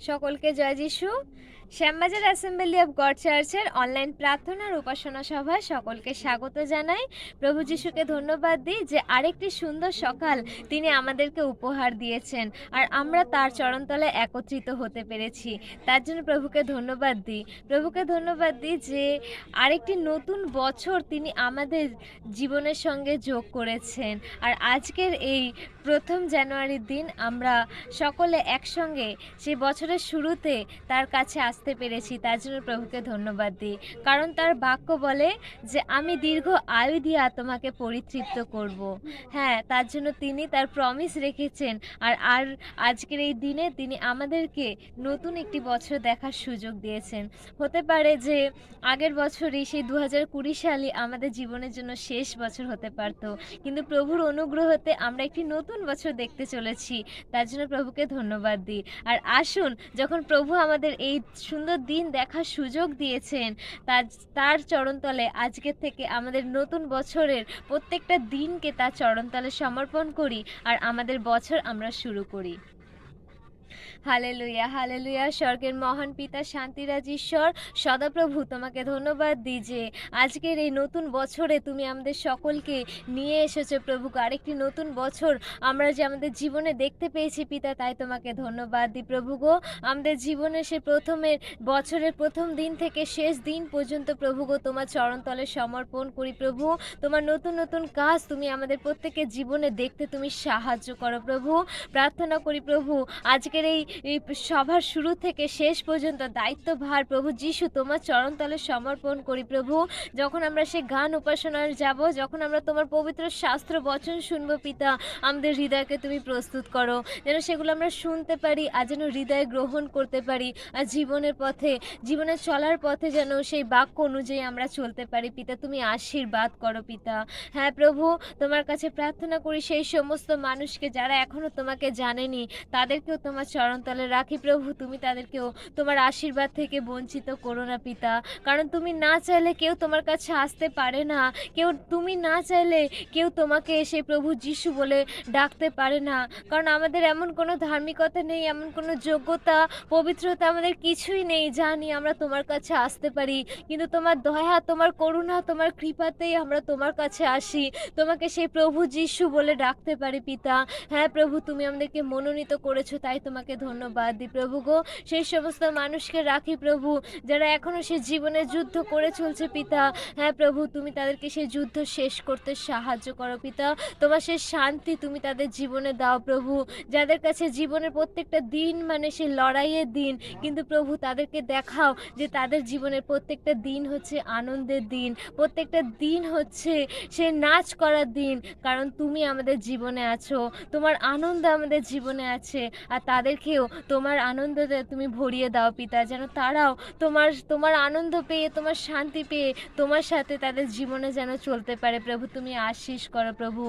সকলকে জয় যিশু। Shyambazar assembly of god চার্চের অনলাইন প্রার্থনার উপাসনা সভায় সকলকে স্বাগত জানাই। প্রভু যিশুকে ধন্যবাদ দিই যে আরেকটি সুন্দর সকাল তিনি আমাদেরকে উপহার দিয়েছেন, আর আমরা তার চরণতলে একত্রিত হতে পেরেছি। তার জন্য প্রভুকে ধন্যবাদ দিই। প্রভুকে ধন্যবাদ দিই যে আরেকটি নতুন বছর তিনি আমাদের জীবনের সঙ্গে যোগ করেছেন। আর আজকের এই 1 জানুয়ারির দিন আমরা সকলে একসঙ্গে সেই বছরের শুরুতে তার কাছে আসতে পেরেছি। তার জন্য প্রভুকে ধন্যবাদ দিই, কারণ তার বাক্য বলে যে আমি দীর্ঘ আয়ু দিয়া তোমাকে পরিতৃপ্ত করব। হ্যাঁ, তার জন্য তিনি তার প্রমিস রেখেছেন। আর আজকের এই দিনে তিনি আমাদেরকে নতুন একটি বছর দেখার সুযোগ দিয়েছেন। হতে পারে যে আগের বছরই সেই 2020 সালই আমাদের জীবনের জন্য শেষ বছর হতে পারত, কিন্তু প্রভুর অনুগ্রহতে আমরা একটি নতুন বছর দেখতে চলেছি। তার জন্য প্রভুকে ধন্যবাদ দিই। আর আসুন, যখন প্রভু আমাদের এই সুন্দর দিন দেখার সুযোগ দিয়েছেন, তার চরণতলে আজকের থেকে আমাদের নতুন বছরের প্রত্যেকটা দিনকে তার চরণতলে সমর্পণ করি, আর আমাদের বছর আমরা শুরু করি। Hallelujah, hallelujah. স্বর্গের মহান পিতা শান্তিরাজ ঈশ্বর সদাপ্রভু, তোমাকে ধন্যবাদ দিই যে আজকের এই নতুন বছরে তুমি আমাদের সকলকে নিয়ে এসেছো প্রভু। আরেকটি নতুন বছর আমরা যে আমাদের জীবনে দেখতে পেয়েছি পিতা, তাই তোমাকে ধন্যবাদ দিই প্রভু গো। আমাদের জীবনে সে বছরের প্রথম দিন থেকে শেষ দিন পর্যন্ত প্রভু গো তোমার চরণতলে সমর্পণ করি প্রভু। তোমার নতুন নতুন কাজ তুমি আমাদের প্রত্যেকের জীবনে দেখতে তুমি সাহায্য করো প্রভু। প্রার্থনা করি প্রভু, আজকের এই সভার শুরু থেকে শেষ পর্যন্ত দায়িত্বভার প্রভু যিশু তোমার চরণতলে সমর্পণ করি প্রভু। যখন আমরা সে গান উপাসনায় যাব, যখন আমরা তোমার পবিত্র শাস্ত্র বচন শুনবো পিতা, আমাদের হৃদয়কে তুমি প্রস্তুত করো, যেন সেগুলো আমরা শুনতে পারি আর যেন হৃদয়ে গ্রহণ করতে পারি। আর জীবনে চলার পথে যেন সেই বাক্য অনুযায়ী আমরা চলতে পারি পিতা। তুমি আশীর্বাদ করো পিতা। হ্যাঁ প্রভু, তোমার কাছে প্রার্থনা করি সেই সমস্ত মানুষকে যারা এখনো তোমাকে জানেনি, তাদেরকেও তোমার চরণতলে রাখি প্রভু। তুমি তাদেরকেও তোমার আশীর্বাদ থেকে বঞ্চিত করো না পিতা, কারণ তুমি না চাইলে কেউ তোমার কাছে আসতে পারে না। তুমি না চাইলে কেউ তোমাকে এসে প্রভু যিশু বলে ডাকতে পারে না, কারণ আমাদের এমন কোনো ধার্মিকতা নেই, এমন কোনো যোগ্যতা পবিত্রতা আমাদের কিছুই নেই জানি আমরা তোমার কাছে আসতে পারি। কিন্তু তোমার দয়া, তোমার করুণা, তোমার কৃপাতেই আমরা তোমার কাছে আসি, তোমাকে সেই প্রভু যিশু বলে ডাকতে পারি পিতা। হ্যাঁ প্রভু, তুমি আমাদেরকে মনোনীত করেছো, তাই তোমাকে ধন্যবাদ দিই প্রভু গো। সেই সমস্ত মানুষকে রাখি প্রভু যারা এখনো সে জীবনে যুদ্ধ করে চলছে পিতা। হ্যাঁ প্রভু, তুমি তাদেরকে সেই যুদ্ধ শেষ করতে সাহায্য করো পিতা। তোমার সেই শান্তি তুমি তাদের জীবনে দাও প্রভু। যাদের কাছে জীবনের প্রত্যেকটা দিন মানে সে লড়াইয়ের দিন, কিন্তু প্রভু তাদেরকে দেখাও যে তাদের জীবনের প্রত্যেকটা দিন হচ্ছে আনন্দের দিন, প্রত্যেকটা দিন হচ্ছে সে নাচ করার দিন, কারণ তুমি আমাদের জীবনে আছো, তোমার আনন্দ আমাদের জীবনে আছে। আর তাদেরকেও তোমার আনন্দতে তুমি ভরিয়ে দাও পিতা, যেন তারাও তোমার আনন্দ পেয়ে, তোমার শান্তি পেয়ে তোমার সাথে তাদের জীবনে যেন চলতে পারে প্রভু। তুমি আশীষ করো প্রভু।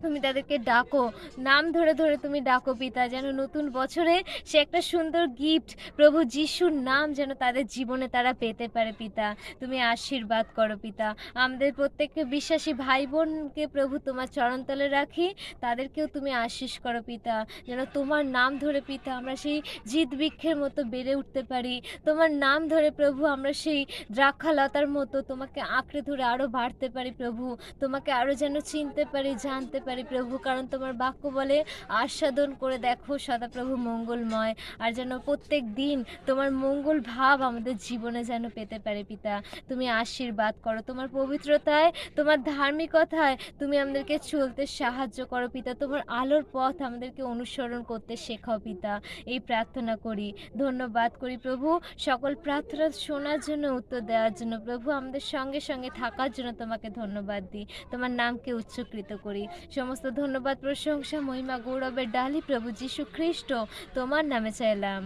তুমি তাদেরকে ডাকো, নাম ধরে ধরে তুমি ডাকো পিতা, যেন নতুন বছরে সে একটা সুন্দর গিফট প্রভু যিশুর নাম যেন তাদের জীবনে তারা পেতে পারে পিতা। তুমি আশীর্বাদ করো পিতা। আমাদের প্রত্যেককে বিশ্বাসী ভাই বোনকে প্রভু তোমার চরণতলে রাখি, তাদেরকেও তুমি আশীষ করো পিতা, যেন তোমার নাম ধরে পিতা আমরা সেই জিত বৃক্ষের মতো বেড়ে উঠতে পারি। তোমার নাম ধরে প্রভু আমরা সেই দ্রাক্ষালতার মতো তোমাকে আঁকড়ে ধরে আরও বাড়তে পারি প্রভু। তোমাকে আরও যেন চিনতে পারি, জানতে পারি প্রভু, কারণ তোমার বাক্য বলে আস্বাদন করে দেখো সদাপ্রভু মঙ্গলময়। আর যেন প্রত্যেক দিন তোমার মঙ্গল ভাব আমাদের জীবনে যেন পেতে পারে পিতা। তুমি আশীর্বাদ করো, তোমার পবিত্রতায়, তোমার ধার্মিকতায় তুমি আমাদেরকে চলতে সাহায্য করো পিতা। তোমার আলোর পথ আমাদেরকে অনুসরণ করতে শেখাও পিতা। এই প্রার্থনা করি, ধন্যবাদ করি প্রভু সকল প্রার্থনা শোনার জন্য, উত্তর দেওয়ার জন্য প্রভু, আমাদের সঙ্গে সঙ্গে থাকার জন্য তোমাকে ধন্যবাদ দিই। তোমার নামকে উচ্চকৃত করি। সমস্ত ধন্যবাদ, প্রশংসা, মহিমা, গৌরবের ডালি প্রভু যীশু খ্রিস্ট তোমার নামে চাইলাম।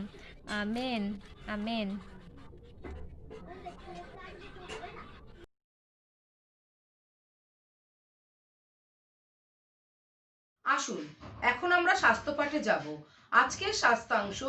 Amen, amen. আসুন এখন আমরা শাস্ত্র পাঠে যাব। আজকের শাস্ত্রাংশ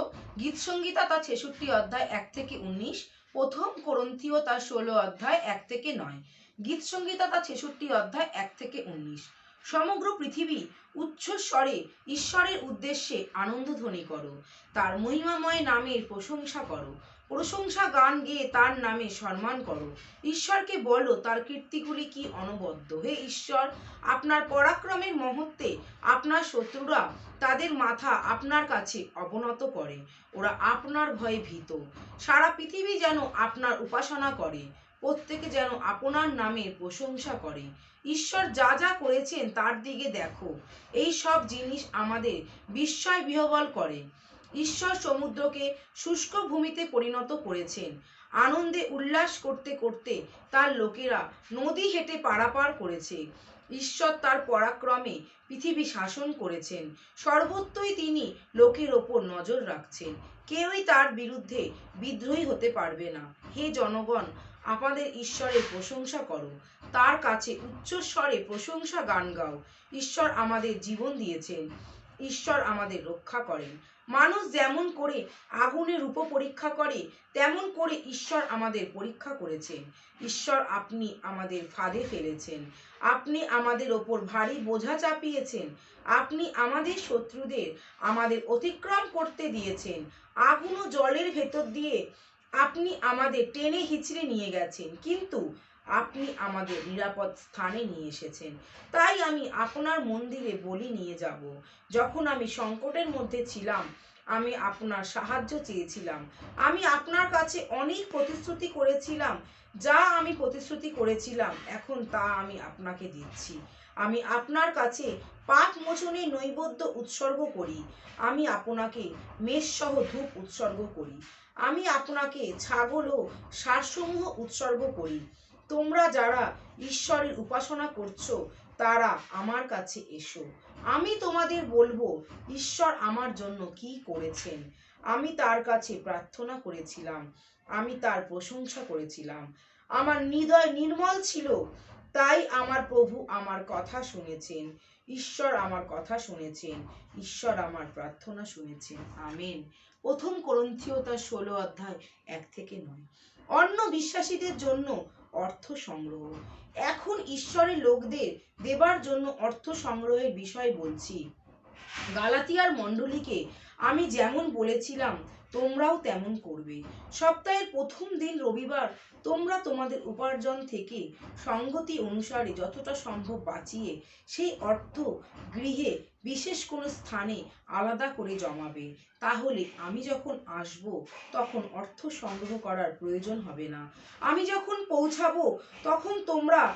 গীতসংগীতা তার ৬৬ অধ্যায় ১ থেকে ১৯, প্রথম করন্থীয় তার ১৬ অধ্যায় ১ থেকে ৯। গীতসংগীতা তার ৬৬ অধ্যায় ১ থেকে ১৯। সমগ্র পৃথিবী উচ্চস্বরে ঈশ্বরের উদ্দেশ্যে আনন্দধ্বনি করো। তার মহিমাময় নামের প্রশংসা করো। প্রশংসা গান গেয়ে তার নামে সম্মান করো। ঈশ্বরকে বলো তার কীর্তিগুলি কি অনবদ্য। হে ঈশ্বর, আপনার পরাক্রমের মুহূর্তে আপনার শত্রুরা তাদের মাথা আপনার কাছে অবনত করে। ওরা আপনার ভয়ে ভীত। সারা পৃথিবী যেন আপনার উপাসনা করে, প্রত্যেকে যেন আপনার নামের প্রশংসা করে। ঈশ্বর যা যা করেছেন তার দিকে দেখো। এই সব জিনিস আমাদের বিস্ময় বিহ্বল করে। ঈশ্বর সমুদ্রকে শুষ্ক ভূমিতে পরিণত করেছেন। আনন্দে উল্লাস করতে করতে তার লোকেরা নদী হেঁটে পারাপার করেছে। ঈশ্বর তার পরাক্রমে পৃথিবী শাসন করেছেন। সর্বত্রই তিনি লোকের ওপর নজর রাখছেন। কেউই তার বিরুদ্ধে বিদ্রোহী হতে পারবে না। হে জনগণ, আমাদের ঈশ্বরের প্রশংসা করো, তার কাছে উচ্চস্বরে প্রশংসা গান গাও। ঈশ্বর আমাদের জীবন দিয়েছেন, ঈশ্বর আমাদের রক্ষা করেন। মানুষ যেমন করে আগুনের রূপ পরীক্ষা করে, তেমন করে ঈশ্বর আমাদের পরীক্ষা করেছেন। ঈশ্বর, আপনি আমাদের ফাঁদে ফেলেছেন। আপনি আমাদের ওপর ভারী বোঝা চাপিয়েছেন। আপনি আমাদের শত্রুদের আমাদের অতিক্রম করতে দিয়েছেন। আগুন ও জলের ভেতর দিয়ে আপনি আমাদের টেনে হিচড়ে নিয়ে গেছেন, কিন্তু আপনি আমাদের নিরাপদ স্থানে নিয়ে এসেছেন। তাই আমি আপনার মন্দিরে বলি নিয়ে যাব। যখন আমি সংকটের মধ্যে ছিলাম, আমি আপনার সাহায্য চেয়েছিলাম। আমি আপনার কাছে অনেক প্রতিশ্রুতি করেছিলাম। যা আমি প্রতিশ্রুতি করেছিলাম, এখন তা আমি আপনাকে দিচ্ছি। আমি আপনার কাছে পাপ মোচনে নৈবেদ্য উৎসর্গ করি। আমি আপনাকে মেষসহ ধূপ উৎসর্গ করি। আমি আপনাকে ছাগল ও ষাঁড়সমূহ উৎসর্গ করি। তোমরা যারা ঈশ্বরের উপাসনা করছো, তারা আমার কাছে এসো। আমি তোমাদের বলবো ঈশ্বর আমার জন্য কি করেছেন। আমি তার কাছে প্রার্থনা করেছিলাম, আমি তার প্রশংসা করেছিলাম। আমার হৃদয় নির্মল ছিল, তাই আমার প্রভু আমার কথা শুনেছেন। ঈশ্বর আমার কথা শুনেছেন। ঈশ্বর আমার প্রার্থনা শুনেছেন। আমেন। প্রথম করন্থীয় তার 16 অধ্যায় 1 থেকে 9। অন্য বিশ্বাসীদের জন্য অর্থ সংগ্রহ। এখন ঈশ্বরের লোকদের দেবার জন্য অর্থ সংগ্রহের বিষয় বলছি। গালাতিয়ার মণ্ডলীকে আমি যেমন বলেছিলাম, তোমরাও তেমন করবে। সপ্তাহের প্রথম দিন রবিবার তোমরা তোমাদের উপার্জন থেকে সঙ্গতি অনুসারে যতটা সম্ভব বাঁচিয়ে সেই অর্থ গৃহে বিশেষ কোনো স্থানে আলাদা করে জমাবে। তাহলে আমি যখন আসব, তখন অর্থ সংগ্রহ করার প্রয়োজন হবে না। আমি যখন পৌঁছাবো, তখন তোমরা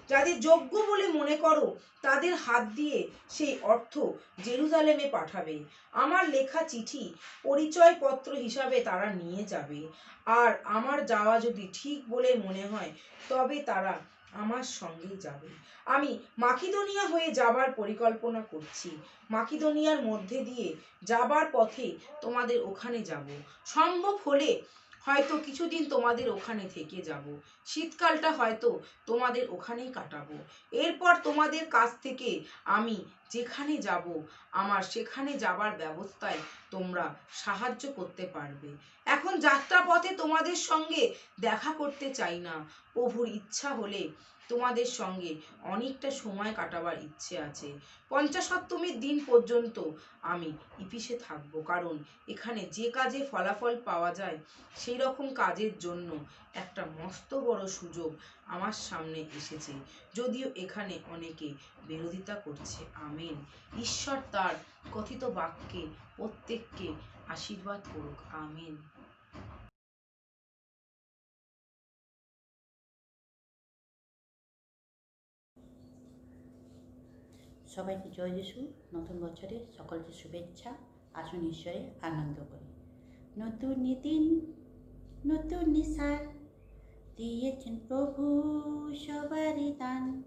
যাদের যোগ্য বলে মনে করো, তাদের হাত দিয়ে সেই অর্থ জেরুজালেমে পাঠাবে। আমার লেখা চিঠি পরিচয়পত্র হিসাবে তারা নিয়ে যাবে। আর আমার যাওয়া যদি ঠিক বলে মনে হয়, তবে তারা আমার সঙ্গেই যাবে। আমি মাকিদোনিয়া হয়ে যাবার পরিকল্পনা করছি। মাকিদোনিয়ার মধ্যে দিয়ে যাবার পথে তোমাদের ওখানে যাব। সম্ভব হলে হয়তো কিছুদিন তোমাদের ওখানে থেকে যাব। শীতকালটা হয়তো তোমাদের ওখানেই কাটাবো। এরপর তোমাদের কাছ থেকে আমি যেখানে যাব, আমার সেখানে যাবার ব্যবস্থায় তোমরা সাহায্য করতে পারবে। এখন যাত্রাপথে তোমাদের সঙ্গে দেখা করতে চাই না। প্রভুর ইচ্ছা হলে তোমাদের সঙ্গে অনেকটা সময় কাটাবার ইচ্ছে আছে। পঞ্চাশত্তমীর দিন পর্যন্ত আমি ইপিসে থাকবো, কারণ এখানে যে কাজে ফলাফল পাওয়া যায়, সেই রকম কাজের জন্য একটা মস্ত বড় সুযোগ আমার সামনে এসেছে। যদিও এখানে অনেকে বিরোধিতা করছে। আমেন। ঈশ্বর তার কথিত বাক্যে প্রত্যেককে আশীর্বাদ করুক। আমেন। সবাইকে জয় যিশু। নতুন বছরে সকলকে শুভেচ্ছা। আসুন ঈশ্বরে আনন্দ করি। নতুন দিন, নতুন সাল দিয়েছেন প্রভু সবারই দান।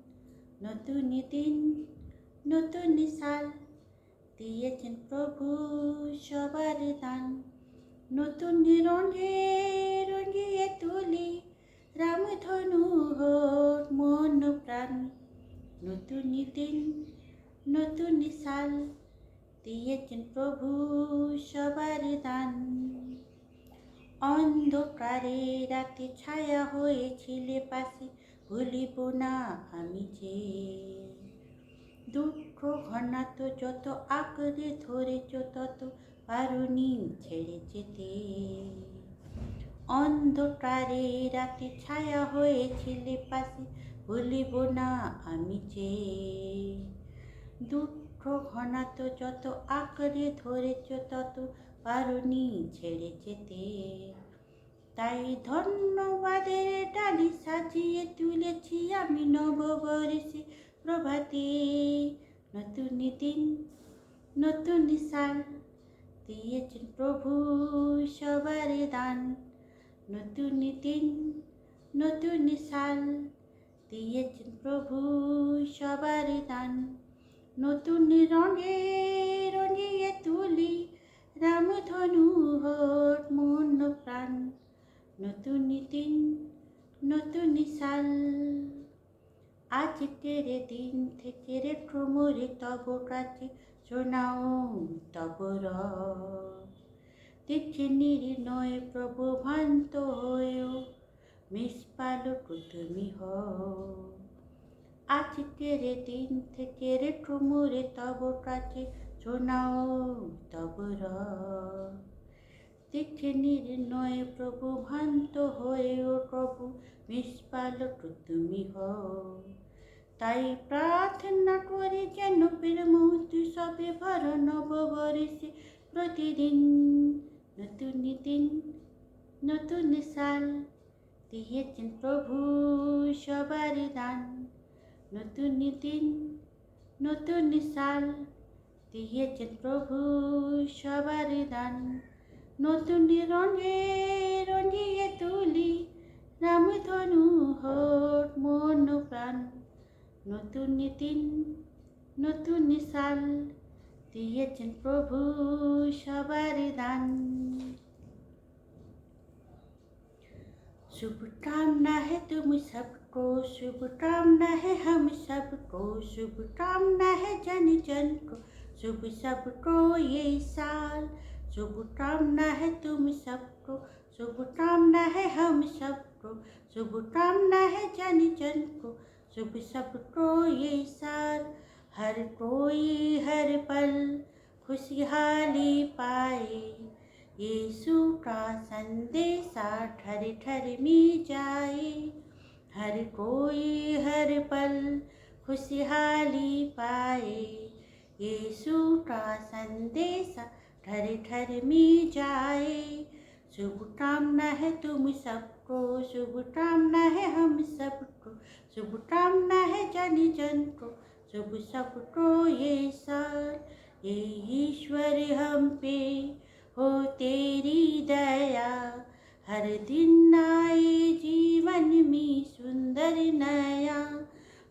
নতুন দিন, নতুন সাল দিয়েছেন প্রভু সবার দান। নতুন রঙে রঙিয়ে তুলি রামধনু হোক মন প্রাণ। নতুন দিন, নতুন সাল দিয়েছেন প্রভু সবার দান। অন্ধকারে রাতে ছায়া হয়েছিলে পাশে, ভুলিব না আমি যে। দুঃখ ঘনাত যত আঁকড়ে ধরেছ তত পারুনি ছেড়ে যেতে। অন্ধকারে রাতে ছায়া হয়েছিলে পাশে, ভুলিব না আমি যে। দুঃখ ঘনাত যত আঁকড়ে ধরেছ তত পারুনি ছেড়ে যেতে। তাই ধন্যবাদের ডালি সাজিয়ে তুলেছি আমি নববর্ষে প্রভাতে। নতুন দিন নতুন সাল দিয়েছেন প্রভু সবার দান। নতুন দিন নতুন সাল দিয়েছেন প্রভু সবার দান। নতুন রঙে রঙিয়ে তুলি রামধনু হোক মন প্রাণ। নতুন দিন নতুন সাল আজকের দিন থেকে রেখো মোরে তব কাছে শোনাও তব রব। দেখে নির্ণয় প্রভু ভান্ত হয়েও নিষ্পালক তুমি হও। আজকের দিন থেকে রেখো মোরে তব কাছে শোনাও তব রব। দেখে নির্ণয় প্রভু ভান্ত হয়েও প্রভু নিষ্পালক তুমি হও। তাই প্রার্থনা করি যেন প্রেম সবে ভর নববর্ষে প্রতিদিন। নতুন দিন নতুন সাল দিয়েছেন প্রভু সবার দান। নতুন দিন নতুন সাল দিয়েছেন প্রভু সবার দান। নতুন রঙে রঙিয়ে তুলি রামধনু হোক মন প্রাণ। নতুন দিন নতুন সাল দিয়েছেন প্রভু সবার দান। शुभकामना है तुम सबको, शुभकामना है हम सबको, शुभकामना है जन जन को, शुभ सबको ये साल। शुभकामना है तुम सबको, शुभकामना है हम सबको, शुभकामना है जन जन को, शुभ सबको ये साल। हर कोई हर पल खुशहाली पाए, यीशु का संदेशा ठर ठर में जाए। हर कोई हर पल खुशहाली पाए, यीशु का संदेशा ठर ठर में जाए। शुभकामना है तुम सबको, शुभकामना है हम सबको, शुभकामना है जन जन को, शुभ सबको ये साल। ये ईश्वर हम पे हो तेरी दया, हर दिन आए जीवन में सुंदर नया।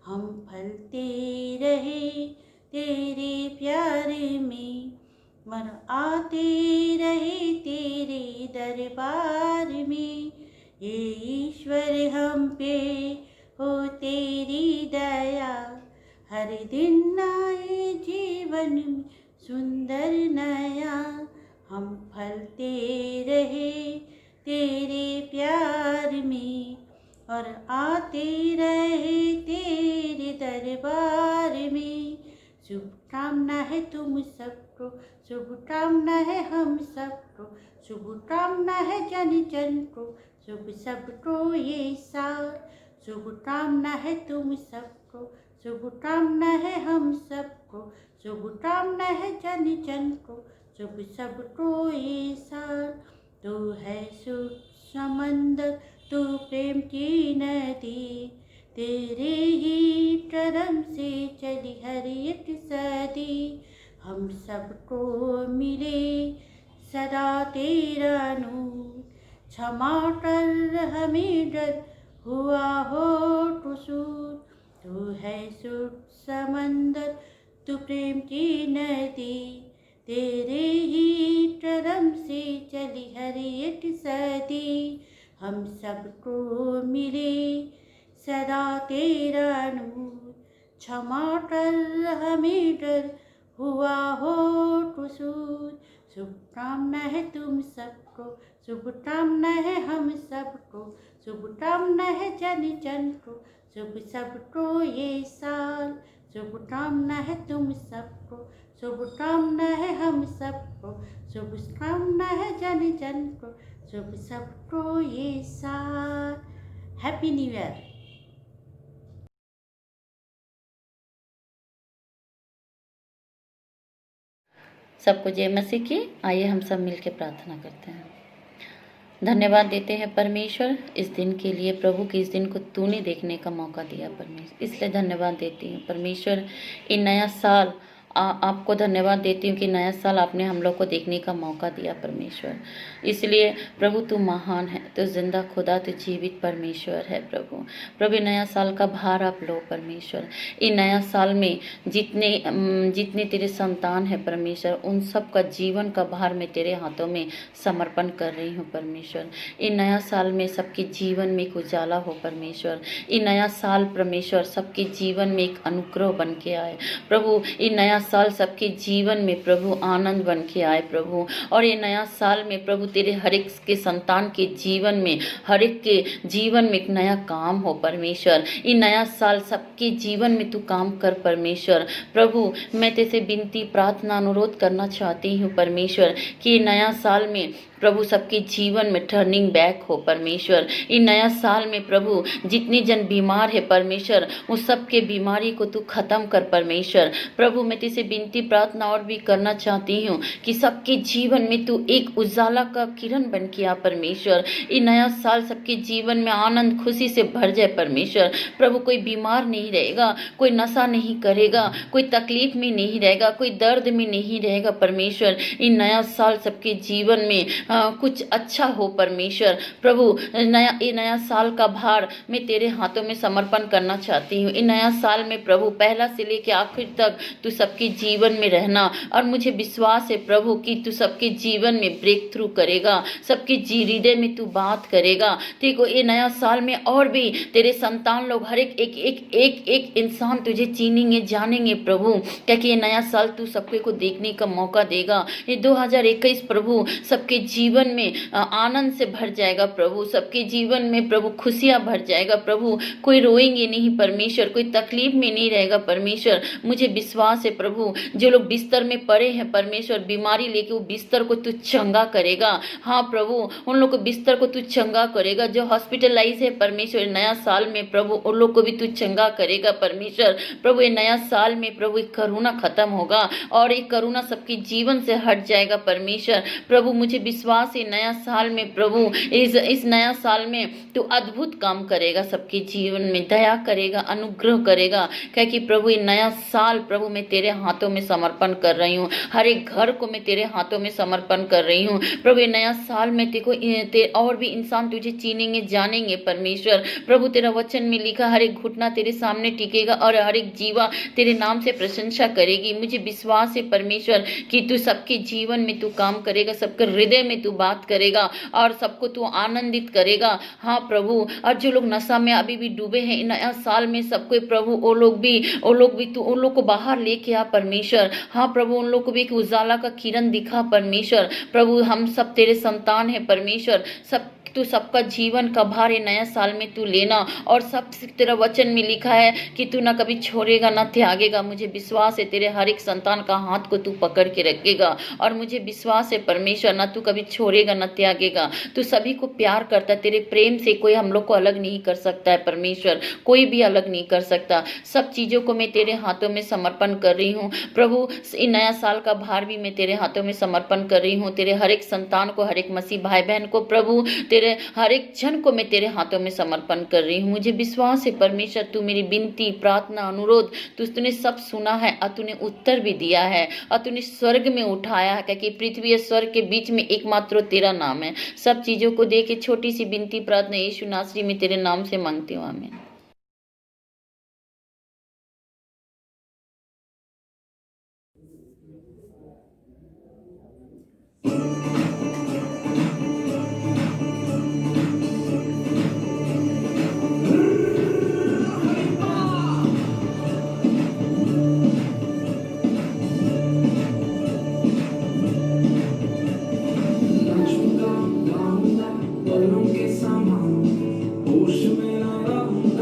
हम फलते रहे तेरे प्यार में, मन आते रहे तेरे दरबार में। ये ईश्वर हम पे हो तेरी दया, हर दिन आए जीवन में सुंदर नया। हम फलते रहे तेरे प्यार में और आते रहे तेरे दरबार में। शुभकामना है तुम सबको, शुभकामना है हम सबको, शुभकामना है जन जन को, शुभ सबको ये साल। शुभकामना है तुम सबको, शुभकामना है हम सबको, शुभकामना है जन जन को, शुभ सबको ये साल। तू है सुख समंदर, तू प्रेम की नदी, तेरे ही करम से चली हर एक सदी। हम सबको मिले सदा तेरा नूर, क्षमा कर हमें डर हुआ हो कसूर। तू है सुख समंदर, तू प्रेम की नदी, तेरे ही करम से चली हर एक सदी। हम सबको मिले सदा तेरा नूर, क्षमा कर हमें डर हुआ हो कसूर। शुभकामना है तुम सबको, शुभकामना है हम सबको, शुभकामना है जन जन को, शुभ सबको ये साल। शुभकामना है तुम सबको, शुभकामना है हम सबको, शुभकामना है जन जन को, शुभ सबको ये साल। Happy new year. सबको जय मसीह की। आइए हम सब मिलकर प्रार्थना करते हैं। धन्यवाद देते हैं परमेश्वर इस दिन के लिए, प्रभु कि इस दिन को तूने देखने का मौका दिया परमेश्वर, इसलिए धन्यवाद देती हूँ परमेश्वर। ये नया साल आपको धन्यवाद देती हूँ कि नया साल आपने हम लोग को देखने का मौका दिया परमेश्वर। इसलिए प्रभु तू महान है, तो जिंदा खुदा, तो जीवित परमेश्वर है प्रभु। प्रभु नया साल का भार आप लो परमेश्वर। ये नया साल में जितने तेरे संतान है परमेश्वर, उन सब का जीवन का भार मैं तेरे हाथों में समर्पण कर रही हूँ परमेश्वर। ये नया साल में सबके जीवन में एक उजाला हो परमेश्वर। ये नया साल परमेश्वर सबके जीवन में एक अनुग्रह बन के आए प्रभु। ये नया साल सबके जीवन में प्रभु आनंद बन के आए प्रभु। और ये नया साल में प्रभु तेरे हर एक के संतान के जीवन में, हर एक के जीवन में एक नया काम हो परमेश्वर। ये नया साल सबके जीवन में तू काम कर परमेश्वर। प्रभु मैं तेरे से विनती प्रार्थना अनुरोध करना चाहती हूँ परमेश्वर कि नया साल में प्रभु सबके जीवन में टर्निंग बैक हो परमेश्वर। ये नया साल में प्रभु जितने जन बीमार है परमेश्वर, उस सब के बीमारी को तू खत्म कर परमेश्वर। प्रभु मैं तेरे से विनती प्रार्थना और भी करना चाहती हूँ कि सबके जीवन में तू एक उजाला का किरण बन के आ परमेश्वर। ये नया साल सबके जीवन में आनंद खुशी से भर जाए परमेश्वर। प्रभु कोई बीमार नहीं रहेगा, कोई नशा नहीं करेगा, कोई तकलीफ में नहीं रहेगा, कोई दर्द में नहीं रहेगा परमेश्वर। ये नया साल सबके जीवन में कुछ अच्छा हो परमेश्वर। प्रभु ये नया साल का भार मैं तेरे हाथों में समर्पण करना चाहती हूँ। ये नया साल में प्रभु पहला से लेकर आखिर तक तू सबके जीवन में रहना, और मुझे विश्वास है प्रभु कि तू सबके जीवन में ब्रेक थ्रू करेगा, सबके हृदय में तू बात करेगा। देखो ये नया साल में और भी तेरे संतान लोग हर एक एक एक एक एक इंसान तुझे चीनेंगे जानेंगे प्रभु, क्योंकि ये नया साल तू सबके को देखने का मौका देगा। ये 2021 प्रभु सबके जीवन में आनंद से भर जाएगा प्रभु, सबके जीवन में प्रभु खुशियां भर जाएगा प्रभु। कोई रोएंगे नहीं परमेश्वर, कोई तकलीफ में नहीं रहेगा परमेश्वर। मुझे विश्वास है प्रभु जो लोग बिस्तर में पड़े हैं परमेश्वर बीमारी लेके, वो बिस्तर को तू चंगा करेगा। हाँ प्रभु उन लोग को बिस्तर को तू चंगा करेगा। जो हॉस्पिटलाइज है परमेश्वर नया साल में प्रभु उन लोग को भी तू चंगा करेगा परमेश्वर। प्रभु ये नया साल में प्रभु एक करुणा खत्म होगा और एक करुणा सबके जीवन से हट जाएगा परमेश्वर। प्रभु मुझे विश्वास है नया साल में प्रभु इस नया साल में तू अद्भुत काम करेगा, सबके जीवन में दया करेगा, अनुग्रह करेगा। क्योंकि प्रभु ये नया साल प्रभु मैं तेरे हाथों में समर्पण कर रही हूँ, हर एक घर को मैं तेरे हाथों में समर्पण कर रही हूँ प्रभु। ये नया साल में और भी इंसान तुझे चीनेंगे जानेंगे परमेश्वर। प्रभु तेरा वचन में लिखा हर एक घुटना तेरे सामने टिकेगा और हर एक जीवा तेरे नाम से प्रशंसा करेगी। मुझे विश्वास है परमेश्वर कि तू सबके जीवन में तू काम करेगा, सबके हृदय में तू बात करेगा और सबको तू आनंदित करेगा। हाँ प्रभु और जो लोग नशा में अभी भी डूबे हैं नया साल में सबको प्रभु वो लोग भी तू उन लोग को बाहर लेके आ परमेश्वर। हाँ प्रभु उन लोग को भी एक उजाला का किरण दिखा परमेश्वर। प्रभु हम सब तेरे संतान है परमेश्वर, सब तू सबका जीवन का भार नया साल में तू लेना। और सब तेरा वचन में लिखा है कि तू ना कभी छोड़ेगा ना त्यागेगा। मुझे विश्वास है तेरे हर एक संतान का हाथ को तू पकड़ के रखेगा और मुझे विश्वास है परमेश्वर ना तू कभी छोड़ेगा ना त्यागेगा। तू सभी को प्यार करता है, तेरे प्रेम से कोई हम लोग को अलग नहीं कर सकता है परमेश्वर, कोई भी अलग नहीं कर सकता। सब चीज़ों को मैं तेरे हाथों में समर्पण कर रही हूँ प्रभु। नया साल का भार भी मैं तेरे हाथों में समर्पण कर रही हूँ। तेरे हर एक संतान को, हर एक मसीह भाई बहन को प्रभु, तेरे हर एक जन को मैं तेरे हाथों में समर्पण कर रही हूँ। मुझे विश्वास है परमेश्वर तू मेरी विनती प्रार्थना अनुरोध तूने सब सुना है और तूने उत्तर भी दिया है और तूने स्वर्ग में उठाया है, क्योंकि पृथ्वी और स्वर्ग के बीच में एकमात्र तेरा नाम है। सब चीजों को दे के छोटी सी विनती प्रार्थना यीशु नासरी में तेरे नाम से मांगती हूँ, आमीन। पलों के समा होश में ना रहूंगा।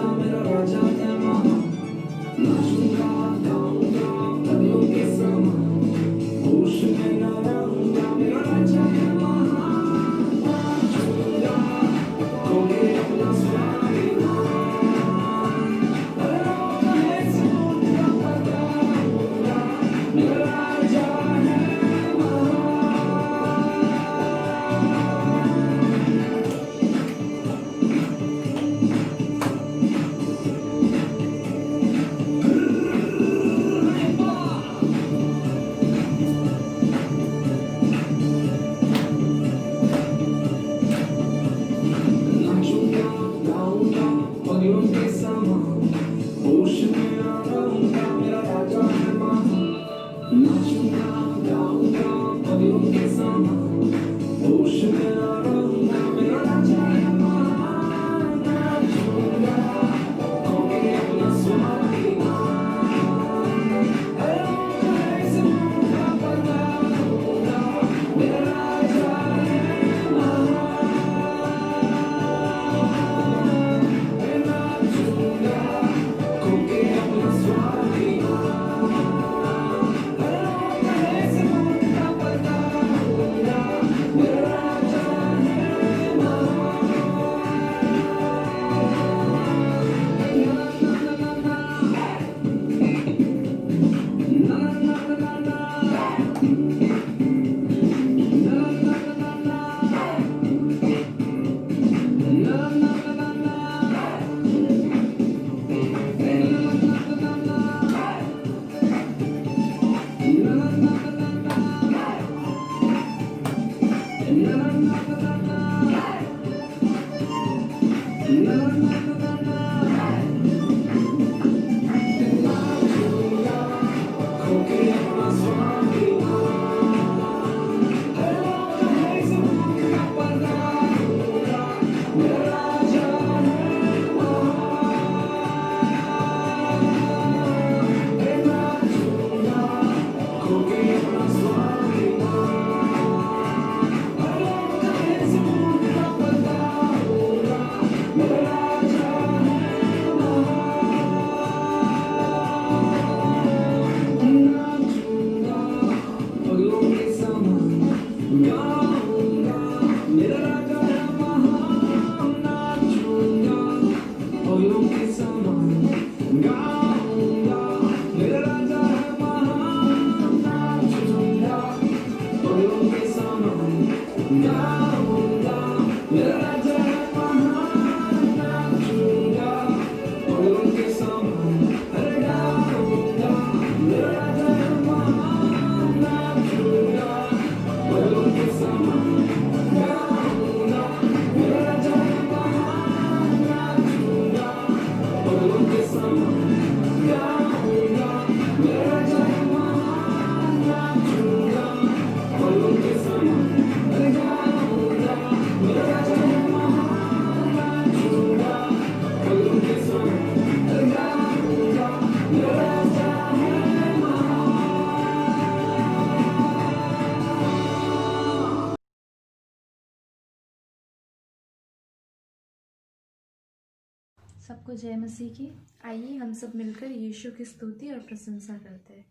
सबको जय मसीह की। आइए हम सब मिलकर यीशु की स्तुति और प्रशंसा करते हैं।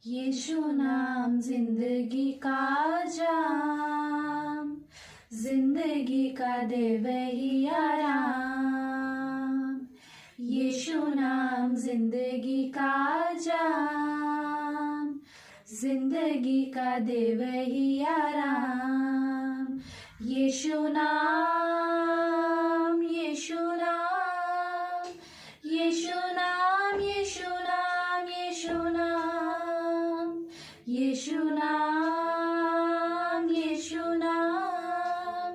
यीशु नाम जिंदगी का जाम, जिंदगी का दे वही आराम। यीशु नाम जिंदगी का जाम, जिंदगी का दे वही आराम। यीशु नाम, यीशु नाम, यीशु नाम, यीशु नाम, यीशु नाम, यीशु नाम, यीशु नाम,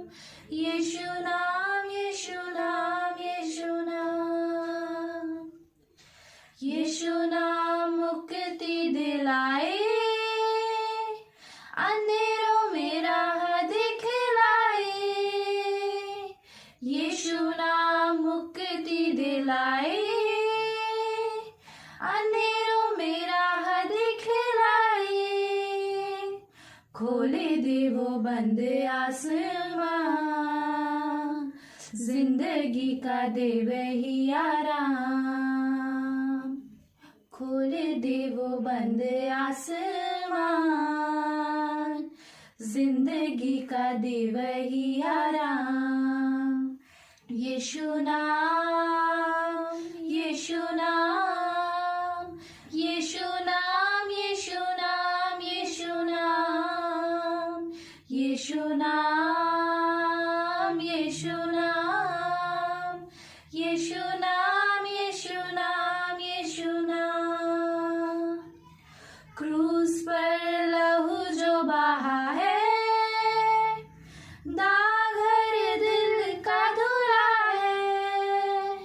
यीशु नाम, यीशु नाम, यीशु नाम। यीशु नाम मुक्ति दिलाए, अंधेरों में राह दिखलाए। यीशु नाम मुक्ति दिलाए, अंधेरों में राह दिखलाए। खोले दे वो बंद आसमां, जिंदगी का दे वही आराम। खोले दे वो बंद आसमान, जिंदगी का दे वही आराम। यीशु नाम, यीशु नाम, यीशु नाम, यीशु नाम, यीशु नाम, यीशु नाम, यीशु नाम, यीशु नाम, यीशु नाम, यीशु नाम। क्रूस पर लहू जो बहा है, दाग हर दिल का धुला है।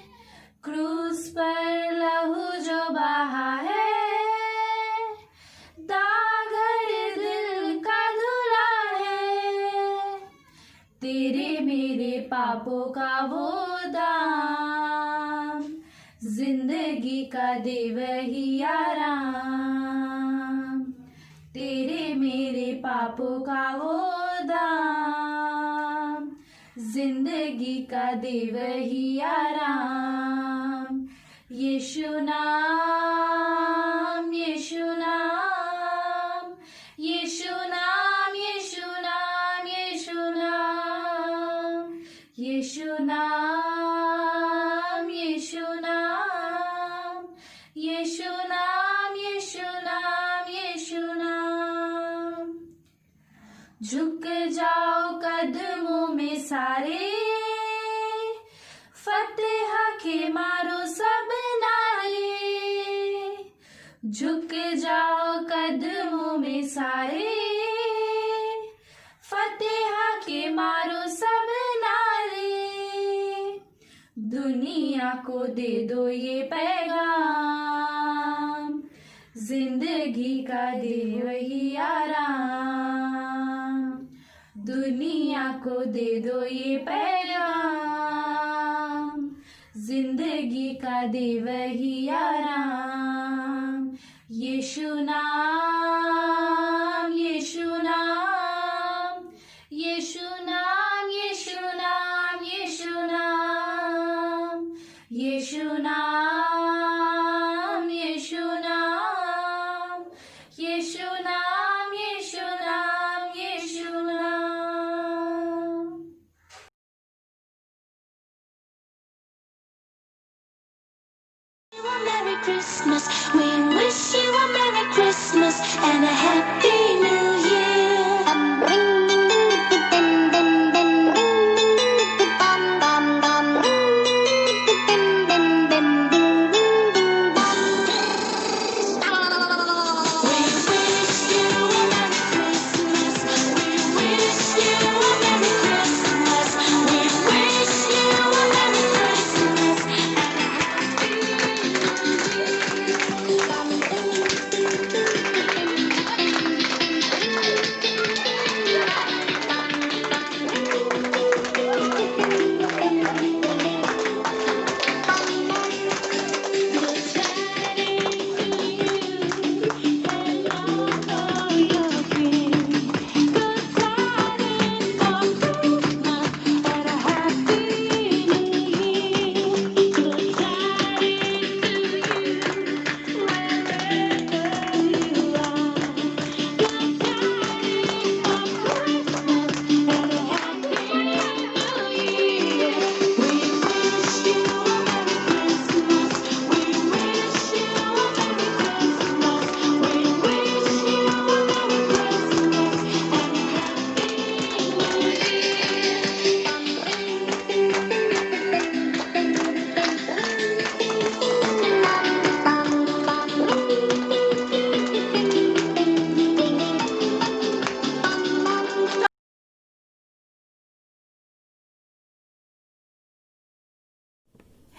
क्रूस पर लहू जो बहा है, दाग हर दिल का धुला है। तेरे मेरे पापों का वो दाम, जिंदगी का दे वही आराम। तेरे मेरे पापों का वो दाम, जिंदगी का दे वही आराम। यीशु नाम, यीशु नाम, यीशु नाम, यीशु नाम, यीशु नाम, यीशु नाम, यीशु नाम, यीशु नाम, यीशु नाम, यीशु नाम। झुक जाओ कदमों में सारे, फतेह के मारो सब नारे। झुक जाओ कदमों में सारे, फतेह के मारो सब नारे। दुनिया को दे दो ये पैगाम, जिंदगी का दे वही आराम। दुनिया को दे दो ये पैगाम, जिंदगी का दे वही आराम। यीशु नाम, यीशु नाम, यीशु नाम, यीशु नाम, यीशु नाम, यीशु नाम, यीशु नाम, यीशु नाम, यीशु नाम, यीशु नाम। Merry Christmas. We wish you a Merry Christmas and a Happy New Year. We wish you a Merry Christmas. We wish you a Merry Christmas. We wish you a Merry Christmas and a Happy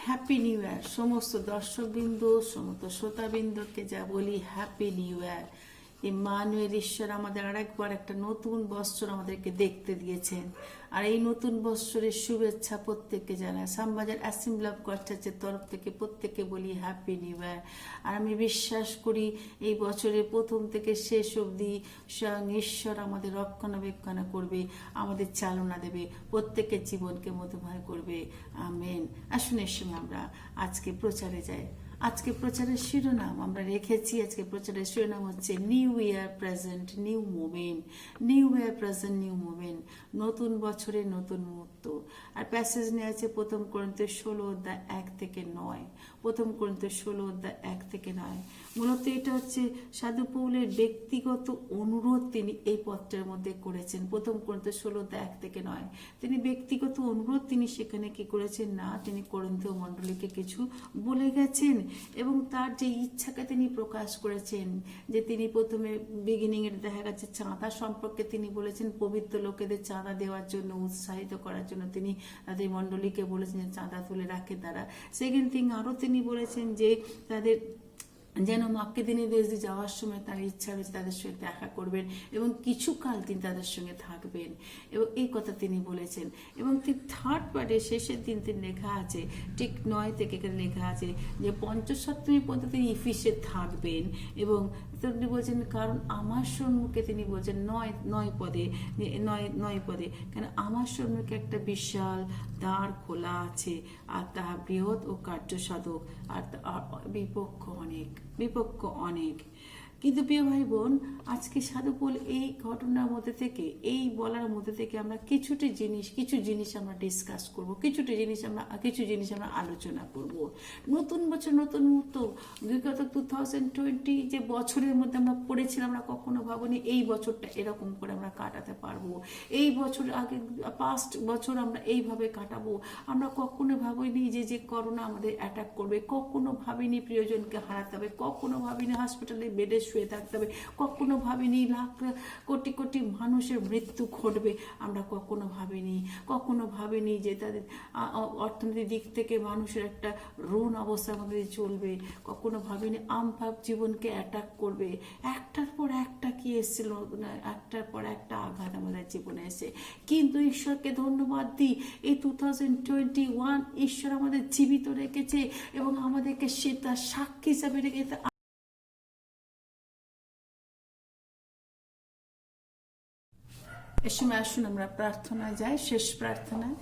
happy new year সমস্ত দর্শকবৃন্দ, সমস্ত শ্রোতাবৃন্দকে যা বলি happy new year. Emmanuel ঈশ্বর আমাদের আরেকবার একটা নতুন বৎসর আমাদেরকে দেখতে দিয়েছেন, আর এই নতুন বৎসরের শুভেচ্ছা প্রত্যেককে জানায়। শ্যামবাজার অ্যাসেম্বলি অফ গড চার্চের তরফ থেকে প্রত্যেককে বলি হ্যাপি নিউ ইয়ার। আর আমি বিশ্বাস করি এই বছরের প্রথম থেকে শেষ অবধি স্বয়ং ঈশ্বর আমাদের রক্ষণাবেক্ষণ করবে, আমাদের চালনা দেবে, প্রত্যেকের জীবনকে মধুময় করবে। আমেন। আসুন এর সময় আমরা আজকে প্রচারে যাই। আজকে প্রচারের শিরোনাম আমরা রেখেছি, আজকে প্রচারের শিরোনাম হচ্ছে new year present new movement. New year present new movement, নতুন বছরের নতুন মুহূর্ত। আর প্যাসেজ নিয়ে আছে প্রথম করিন্থীয় 16:1-9। প্রথম করিন্থীয় 16:1-9। মূলত এটা হচ্ছে সাধু পৌলের ব্যক্তিগত অনুরোধ তিনি এই পত্রের মধ্যে করেছেন। প্রথম করিন্থীয় 16:1-9 তিনি ব্যক্তিগত অনুরোধ তিনি সেখানে কি করেছেন না, তিনি করিন্থীয় মণ্ডলীকে কিছু বলে গেছেন এবং তার যে ইচ্ছাকে তিনি প্রকাশ করেছেন, যে তিনি প্রথমে বিগিনিং এর দেখা গেছে চাঁদা সম্পর্কে তিনি বলেছেন, পবিত্র লোকেদের চাঁদা দেওয়ার জন্য উৎসাহিত করার জন্য তিনি তাদের মণ্ডলীকে বলেছেন যে চাঁদা তুলে রাখে তারা। সেকেন্ড থিং আরো তিনি বলেছেন যে তাদের যেন মাক্কেদিনের দেশ দিয়ে যাওয়ার সময় তার ইচ্ছা রয়েছে তাদের সঙ্গে দেখা করবেন এবং কিছু কাল তিনি তাদের সঙ্গে থাকবেন, এবং এই কথা তিনি বলেছেন। এবং ঠিক থার্ড পার্টে শেষের দিন তিনি লেখা আছে, ঠিক 9 থেকে এখানে লেখা আছে যে 5 পর্যন্ত তিনি ইফিসে থাকবেন। এবং তিনি বলছেন কারণ আমার সম্মুখে তিনি বলছেন 9 পদে কেন আমার সম্মুখে একটা বিশাল দ্বার খোলা আছে, আর তাহা বৃহৎ ও কার্যসাধক, আর বিপক্ষ অনেক। কিন্তু প্রিয় ভাই বোন, আজকে সাধু পৌল এই ঘটনার মধ্যে থেকে, এই বলার মধ্যে থেকে আমরা কিছু জিনিস আমরা ডিসকাস করব, কিছু জিনিস আমরা আলোচনা করব। নতুন বছর নতুন মুহূর্ত, বিগত 2020 যে বছরের মধ্যে আমরা পড়েছিলাম, আমরা কখনো ভাবিনি এই বছরটা এরকম করে আমরা কাটাতে পারবো, এই বছর আগে পাস্ট বছর আমরা এইভাবে কাটাবো। আমরা কখনো ভাবিনি যে করোনা আমাদের অ্যাটাক করবে, কখনো ভাবিনি প্রিয়জনকে হারাতে হবে, কখনো ভাবিনি হসপিটালে বেডে শুয়ে থাকতে হবে, কখনো ভাবিনি লাখ কোটি কোটি মানুষের মৃত্যু ঘটবে, আমরা কখনো ভাবিনি যে তাদের অর্থনৈতিক দিক থেকে মানুষের একটা ঋণ অবস্থার মধ্যে চলবে, কখনো ভাবিনি আমভাব জীবনকে অ্যাটাক করবে। একটার পর একটা কি এসেছিল, একটার পর একটা আঘাত আমাদের জীবনে এসে, কিন্তু ঈশ্বরকে ধন্যবাদ দিই এই 2021 ঈশ্বর আমাদের জীবিত রেখেছে এবং আমাদেরকে সে তার সাক্ষী হিসাবে রেখেছে। এর সময় আসুন আমরা প্রার্থনায় যাই, শেষ প্রার্থনায়।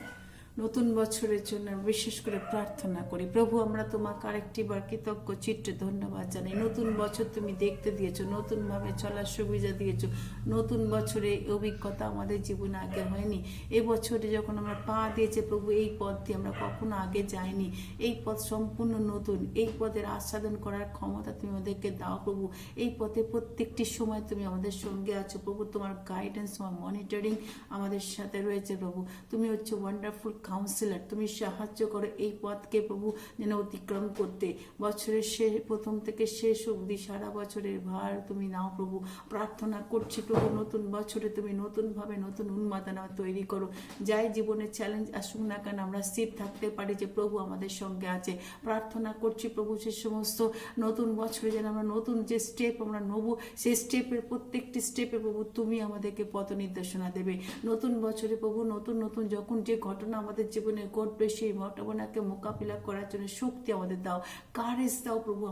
নতুন বছরের জন্য বিশেষ করে প্রার্থনা করি। প্রভু, আমরা তোমাকে আরেকটিবার কৃতজ্ঞ চিত্তে ধন্যবাদ জানাই। নতুন বছর তুমি দেখতে দিয়েছো, নতুনভাবে চলার সুবিধা দিয়েছো। নতুন বছরে এই অভিজ্ঞতা আমাদের জীবনে আগে হয়নি। এই বছরে যখন আমরা পা দিয়েছে প্রভু, এই পথ দিয়ে আমরা কখনো আগে যাইনি। এই পথ সম্পূর্ণ নতুন। এই পথের আস্বাদন করার ক্ষমতা তুমি আমাদেরকে দাও প্রভু। এই পথে প্রত্যেকটি সময় তুমি আমাদের সঙ্গে আছো প্রভু। তোমার গাইডেন্স, তোমার মনিটরিং আমাদের সাথে রয়েছে প্রভু। তুমি হচ্ছে ওয়ান্ডারফুল কাউন্সিলর। তুমি সাহায্য করো এই পথকে প্রভু যেন অতিক্রম করতে। বছরের প্রথম থেকে শেষ অবধি সারা বছরের ভার তুমি নাও প্রভু। প্রার্থনা করছি প্রভু, নতুন বছরে তুমি নতুনভাবে নতুন উন্মাদনা তৈরি করো। যাই জীবনের চ্যালেঞ্জ আসুক না কেন, আমরা স্থির থাকতে পারি যে প্রভু আমাদের সঙ্গে আছে। প্রার্থনা করছি প্রভু, সে সমস্ত নতুন বছরে যেন আমরা নতুন যে স্টেপ আমরা নেবো, সেই স্টেপের প্রত্যেকটি স্টেপে প্রভু তুমি আমাদেরকে পথ নির্দেশনা দেবে। নতুন বছরে প্রভু নতুন নতুন যখন যে ঘটনা আমাদের জীবনে ঘটবে, সেই ঘটনাকে মোকাবিলা করার জন্য শক্তি আমাদের দাও, কারেজ দাও প্রভু।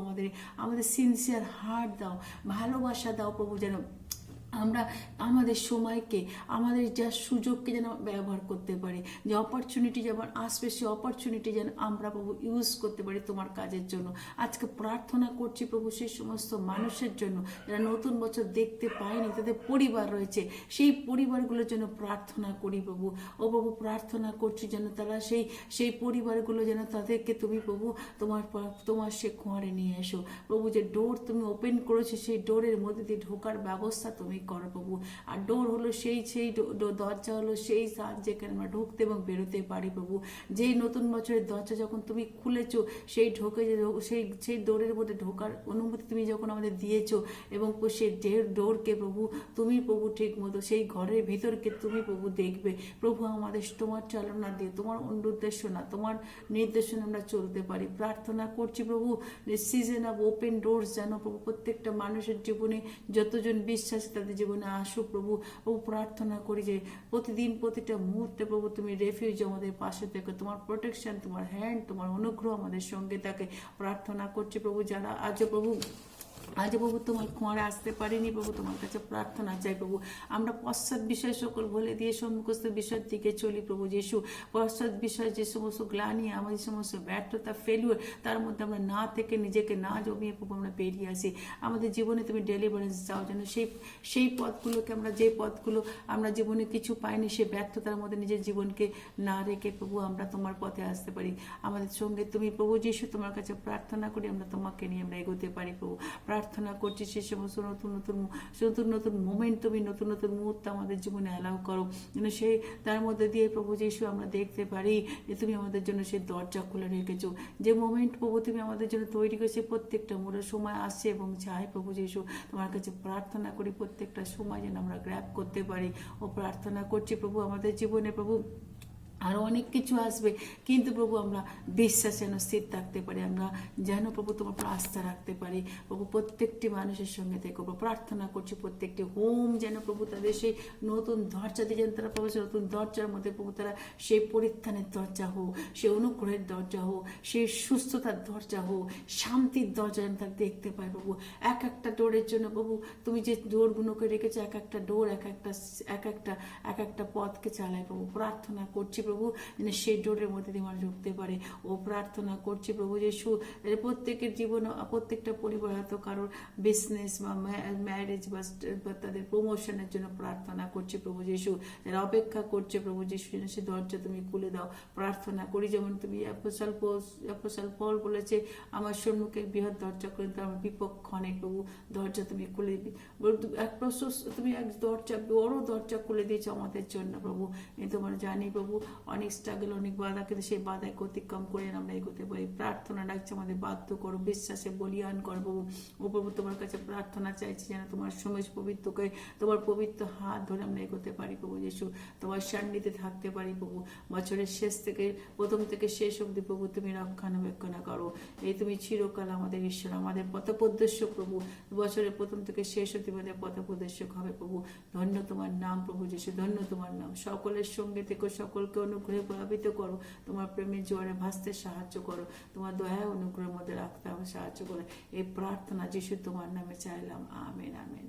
আমাদের সিনসিয়ার হার্ট দাও, ভালোবাসা দাও প্রভু, যেন আমরা আমাদের সময়কে, আমাদের যা সুযোগকে যেন ব্যবহার করতে পারি। যে অপরচুনিটি যেমন আসবে, সেই অপরচুনিটি যেন আমরা প্রভু ইউজ করতে পারি তোমার কাজের জন্য। আজকে প্রার্থনা করছি প্রভু সেই সমস্ত মানুষের জন্য যারা নতুন বছর দেখতে পায়নি, তাদের পরিবার রয়েছে, সেই পরিবারগুলোর জন্য প্রার্থনা করি প্রভু। ও প্রভু, প্রার্থনা করছি যেন তারা সেই পরিবারগুলো যেন তাদেরকে তুমি প্রভু তোমার সে খোঁয়ারে নিয়ে এসো প্রভু। যে ডোর তুমি ওপেন করেছো, সেই ডোরের মধ্যে দিয়ে ঢোকার ব্যবস্থা তুমি করো প্রভু। আর ডোর হলো সেই দরজা হলো সেই স্থান যেখানে আমরা ঢুকতে এবং বেরোতে পারি প্রভু। যেই নতুন বছরের দরজা যখন তুমি খুলেছো, সেই ডোরের মধ্যে ঢোকার অনুমতি তুমি যখন আমাদের দিয়েছো, এবং সেই ডোরকে প্রভু তুমি প্রভু ঠিক মতো সেই ঘরের ভিতরকে তুমি প্রভু দেখবে প্রভু। আমাদের তোমার চালনা দিয়ে, তোমার উদ্দেশ্য না, তোমার নির্দেশনা আমরা চলতে পারি। প্রার্থনা করছি প্রভু, সিজন অফ ওপেন ডোরস যেন প্রভু প্রত্যেকটা মানুষের জীবনে, যতজন বিশ্বাসী তাদের জীবনে আসুক প্রভু। প্রার্থনা করি যে প্রতিদিন প্রতিটা মুহূর্তে প্রভু তুমি রেফিউজ আমাদের পাশে থেকে, তোমার প্রোটেকশন, তোমার হ্যান্ড, তোমার অনুগ্রহ আমাদের সঙ্গে থাকে। প্রার্থনা করছি প্রভু যারা আজ প্রভু তোমার খোঁয়ারে আসতে পারিনি প্রভু, তোমার কাছে প্রার্থনা চাই প্রভু। আমরা পশ্চাৎ বিষয় সকল বলে দিয়ে সম্মুখস্থ বিষয়ের দিকে চলি প্রভু যিশু। পশ্চাৎ বিষয় যে সমস্ত গ্লানি, আমাদের সমস্ত ব্যর্থতা, ফেলিওর, তার মধ্যে আমরা না থেকে নিজেকে না জমিয়ে প্রভু আমরা বেরিয়ে আসি। আমাদের জীবনে তুমি ডেলিভারেন্স চাও যেন সেই পথগুলোকে যে পথগুলো আমরা জীবনে কিছু পাইনি, সেই ব্যর্থতার মধ্যে নিজের জীবনকে না রেখে প্রভু আমরা তোমার পথে আসতে পারি। আমাদের সঙ্গে তুমি প্রভু যিশু, তোমার কাছে প্রার্থনা করি আমরা তোমাকে নিয়ে আমরা এগোতে পারি প্রভু। প্রার্থনা করছি সে সমস্ত নতুন নতুন মোমেন্ট, তুমি নতুন নতুন মুহূর্ত আমাদের জীবনে অ্যালাউ করো যেন তার মধ্যে দিয়ে প্রভু যিশু আমরা দেখতে পারি যে তুমি আমাদের জন্য সেই দরজা খুলে রেখেছো। যে মোমেন্ট প্রভু তুমি আমাদের জন্য তৈরি করেছে, প্রত্যেকটা মোড়ের সময় আসছে এবং চাই প্রভু যিশু, তোমার কাছে প্রার্থনা করি প্রত্যেকটা সময় যেন আমরা গ্র্যাব করতে পারি। প্রার্থনা করছি প্রভু আমাদের জীবনে প্রভু আরও অনেক কিছু আসবে, কিন্তু প্রভু আমরা বিশ্বাস যেন স্থির থাকতে পারি, আমরা যেন প্রভু তোমার আস্থা রাখতে পারি প্রভু। প্রত্যেকটি মানুষের সঙ্গে থেকে প্রার্থনা করছি প্রত্যেকটি হোম যেন প্রভু তাদের সেই নতুন দরজা দিয়ে যেন তারা প্রভু নতুন দরজার মধ্যে প্রভু তারা সেই পরিত্রাণের দরজা হোক, সেই অনুগ্রহের দরজা হোক, সেই সুস্থতার দরজা হোক, শান্তির দরজা যেন তারা দেখতে পায় প্রভু। এক একটা ডোরের জন্য প্রভু তুমি যে ডোরগুলোকে রেখেছো, এক একটা ডোর এক একটা পথকে চালায় প্রভু। প্রার্থনা করছি প্রভু যেন সেই ডোরের মধ্যে দিয়ে মানুষ ঢুকতে পারে। প্রার্থনা করছি প্রভু যিশু, প্রত্যেকের জীবন, প্রত্যেকটা পরিবার হয়তো কারোর বিজনেস বা ম্যারেজ বা তাদের প্রমোশনের জন্য প্রার্থনা করছি প্রভু যিশু। যারা অপেক্ষা করছে প্রভু যিশু যেন সে দরজা তুমি খুলে দাও। প্রার্থনা করি যেমন তুমি অপোস্টল পল বলেছে, আমার সম্মুখে বৃহৎ দরজা করে দাও, আমার বিপক্ষ অনেক প্রভু দরজা তুমি খুলে দিবি। তুমি এক দরজা, বড় দরজা খুলে দিয়েছো আমাদের জন্য প্রভু। এই তোমার জানি প্রভু অনেক স্ট্রাগল, অনেক বাধা, কিন্তু সেই বাধাকে অতিক্রম করে আমরা এগোতে পারি। প্রার্থনা ডাকছে আমাদের বাধ্য করো, বিশ্বাসে বলিয়ান করো প্রভু। প্রভু তোমার কাছে প্রার্থনা চাইছি যেন তোমার সময় পবিত্রকে, তোমার পবিত্র হাত ধরে আমরা এগোতে পারি প্রভু যিশু। তোমার সান্নিধ্যে থাকতে পারি প্রভু। বছরের শেষ থেকে প্রথম থেকে শেষ অবধি প্রভু তুমি রক্ষণাবেক্ষণ করো। এই তুমি চিরকাল আমাদের ঈশ্বর, আমাদের পথপ্রদর্শক প্রভু। বছরের প্রথম থেকে শেষ অবধি আমাদের পথপ্রদর্শক হবে প্রভু। ধন্য তোমার নাম প্রভু যিশু, ধন্য তোমার নাম। সকলের সঙ্গে থেকে সকলকে অনুগ্রহে প্রভাবিত করো, তোমার প্রেমের জোয়ারে ভাসতে সাহায্য করো, তোমার দয়া অনুগ্রহের মধ্যে রাখতে হবে সাহায্য করো। এই প্রার্থনা যিশু তোমার নামে চাইলাম, আমেন আমেন।